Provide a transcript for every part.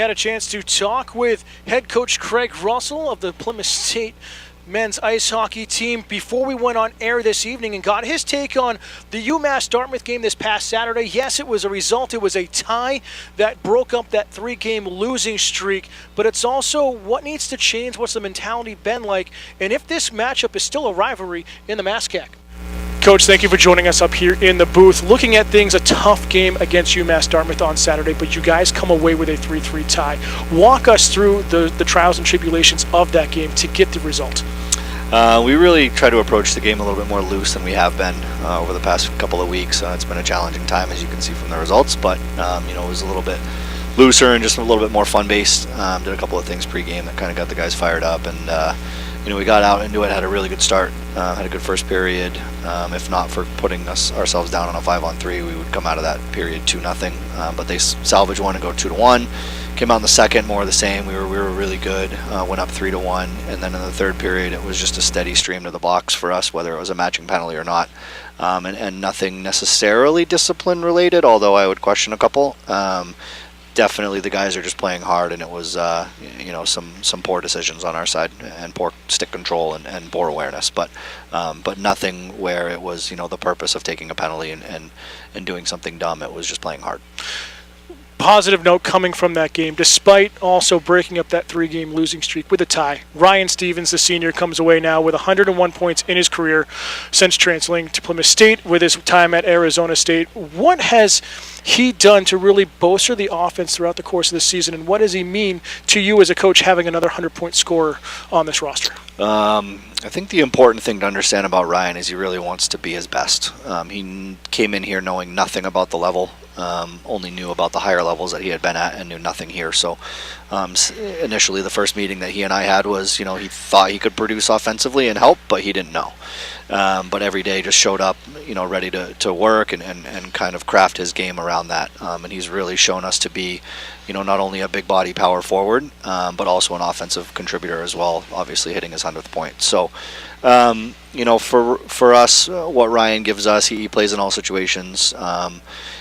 had a chance to talk with head coach Craig Russell of the Plymouth State men's ice hockey team before we went on air this evening and got his take on the UMass-Dartmouth game this past Saturday. Yes, it was a result. It was a tie that broke up that three-game losing streak, but it's also what needs to change, what's the mentality been like, and if this matchup is still a rivalry in the MASCAC. Coach, thank you for joining us up here in the booth. Looking at things, a tough game against UMass-Dartmouth on Saturday, but you guys come away with a 3-3 tie. Walk us through the trials and tribulations of that game to get the result. We really try to approach the game a little bit more loose than we have been over the past couple of weeks. It's been a challenging time, as you can see from the results, but it was a little bit looser and just a little bit more fun-based. Did a couple of things pre-game that kind of got the guys fired up, and we got out into it, had a really good start, had a good first period. If not for putting ourselves down on a 5-on-3, we would come out of that period 2-0. But they salvaged one and go 2-1. Came out in the second, more of the same. We were really good. Went up 3-1, and then in the third period, it was just a steady stream to the box for us, whether it was a matching penalty or not, and nothing necessarily discipline related. Although I would question a couple. Definitely the guys are just playing hard, and it was some poor decisions on our side and poor stick control and poor awareness, but nothing where it was the purpose of taking a penalty and doing something dumb. It was just playing hard. Positive note coming from that game, despite also breaking up that three-game losing streak with a tie. Ryan Stevens, the senior, comes away now with 101 points in his career since transferring to Plymouth State with his time at Arizona State. What has he done to really bolster the offense throughout the course of the season, and what does he mean to you as a coach having another 100-point scorer on this roster? I think the important thing to understand about Ryan is he really wants to be his best. He came in here knowing nothing about the level, only knew about the higher levels that he had been at and knew nothing here. So initially the first meeting that he and I had was, he thought he could produce offensively and help, but he didn't know. But every day just showed up, ready to work and kind of craft his game around that. And he's really shown us to be, not only a big body power forward, but also an offensive contributor as well, obviously hitting his 100th point. So, for us, what Ryan gives us, he plays in all situations.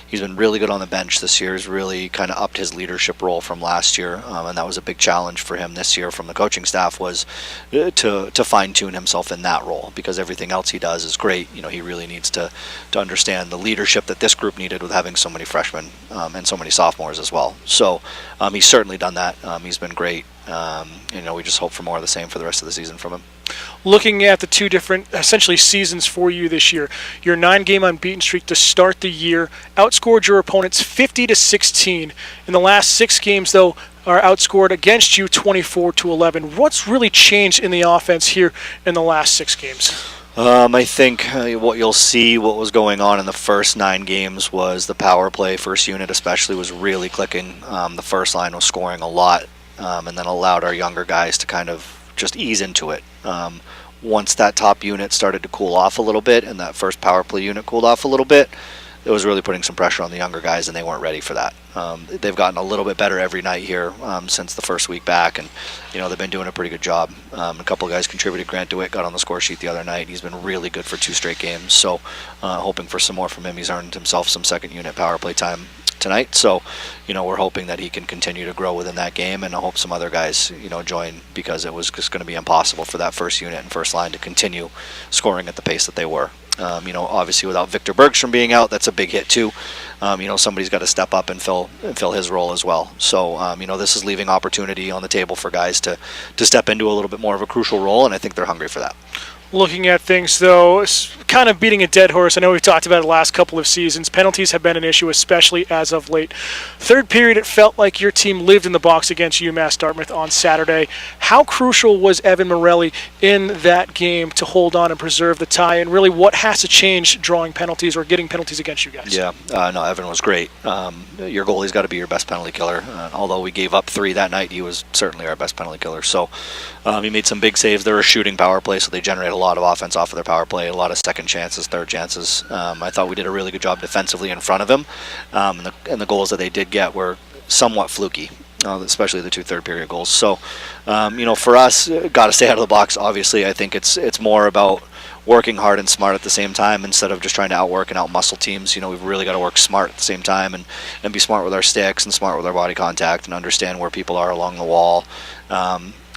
He's been really good on the bench this year. He's really kind of upped his leadership role from last year, and that was a big challenge for him this year from the coaching staff, was to fine-tune himself in that role, because everything else he does is great. He really needs to understand the leadership that this group needed with having so many freshmen and so many sophomores as well. So he's certainly done that. He's been great. We just hope for more of the same for the rest of the season from him. Looking at the two different, essentially, seasons for you this year, your 9-game unbeaten streak to start the year outscored your opponents 50-16. In the last 6 games, though, are outscored against you 24-11. What's really changed in the offense here in the last 6 games? I think what you'll see, what was going on in the first 9 games, was the power play, first unit especially, was really clicking. The first line was scoring a lot, and then allowed our younger guys to kind of just ease into it. Once that top unit started to cool off a little bit and that first power play unit cooled off a little bit, it was really putting some pressure on the younger guys, and they weren't ready for that. They've gotten a little bit better every night here since the first week back, and they've been doing a pretty good job. A couple of guys contributed. Grant DeWitt got on the score sheet the other night. He's been really good for 2 straight games, so hoping for some more from him. He's earned himself some second unit power play time tonight, so we're hoping that he can continue to grow within that game, and I hope some other guys join, because it was just going to be impossible for that first unit and first line to continue scoring at the pace that they were. Obviously without Victor Bergstrom being out, that's a big hit too. Somebody's got to step up and fill his role as well. So this is leaving opportunity on the table for guys to step into a little bit more of a crucial role, and I think they're hungry for that. Looking at things, though, kind of beating a dead horse. I know we've talked about it the last couple of seasons. Penalties have been an issue, especially as of late. Third period, it felt like your team lived in the box against UMass-Dartmouth on Saturday. How crucial was Evan Morelli in that game to hold on and preserve the tie, and really what has to change drawing penalties or getting penalties against you guys? Yeah, no, Evan was great. Your goalie's got to be your best penalty killer. Although we gave up 3 that night, he was certainly our best penalty killer. So he made some big saves. They're a shooting power play, so they generate a lot of offense off of their power play, a lot of second chances, third chances. I thought we did a really good job defensively in front of him, and the goals that they did get were somewhat fluky, especially the 2 third period goals. So, for us, got to stay out of the box. Obviously, I think it's more about working hard and smart at the same time instead of just trying to outwork and outmuscle teams. We've really got to work smart at the same time and be smart with our sticks and smart with our body contact and understand where people are along the wall.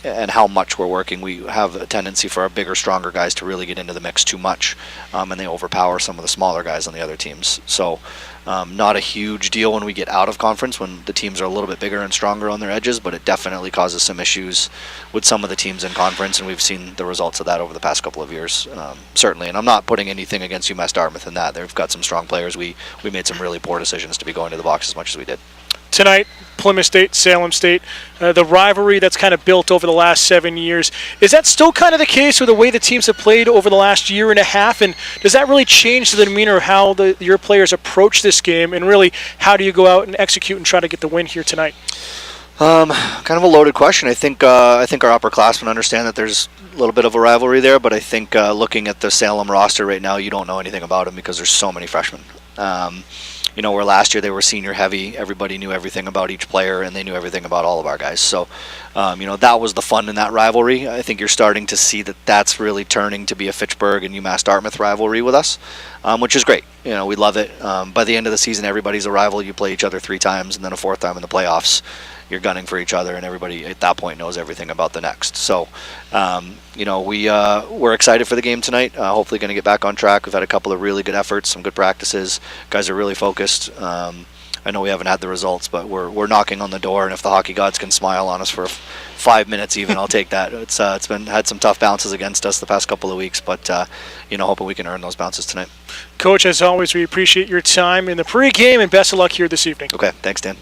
And how much we're working. We have a tendency for our bigger, stronger guys to really get into the mix too much, and they overpower some of the smaller guys on the other teams. So not a huge deal when we get out of conference, when the teams are a little bit bigger and stronger on their edges, but it definitely causes some issues with some of the teams in conference, and we've seen the results of that over the past couple of years, certainly. And I'm not putting anything against UMass Dartmouth in that. They've got some strong players. We made some really poor decisions to be going to the box as much as we did. Tonight, Plymouth State, Salem State, the rivalry that's kind of built over the last 7 years. Is that still kind of the case with the way the teams have played over the last year and a half? And does that really change the demeanor of how your players approach this game? And really, how do you go out and execute and try to get the win here tonight? Kind of a loaded question. I think our upperclassmen understand that there's a little bit of a rivalry there, but I think looking at the Salem roster right now, you don't know anything about them because there's so many freshmen. Where last year they were senior heavy, everybody knew everything about each player, and they knew everything about all of our guys. So, that was the fun in that rivalry. I think you're starting to see that that's really turning to be a Fitchburg and UMass Dartmouth rivalry with us, which is great. We love it. By the end of the season, everybody's a rival. You play each other 3 times, and then a 4th time in the playoffs. You're gunning for each other, and everybody at that point knows everything about the next. So, we're excited for the game tonight. Hopefully going to get back on track. We've had a couple of really good efforts, some good practices. Guys are really focused. I know we haven't had the results, but we're knocking on the door, and if the hockey gods can smile on us for 5 minutes even, I'll take that. It's had some tough bounces against us the past couple of weeks, but hoping we can earn those bounces tonight. Coach, as always, we appreciate your time in the pregame, and best of luck here this evening. Okay, thanks, Dan.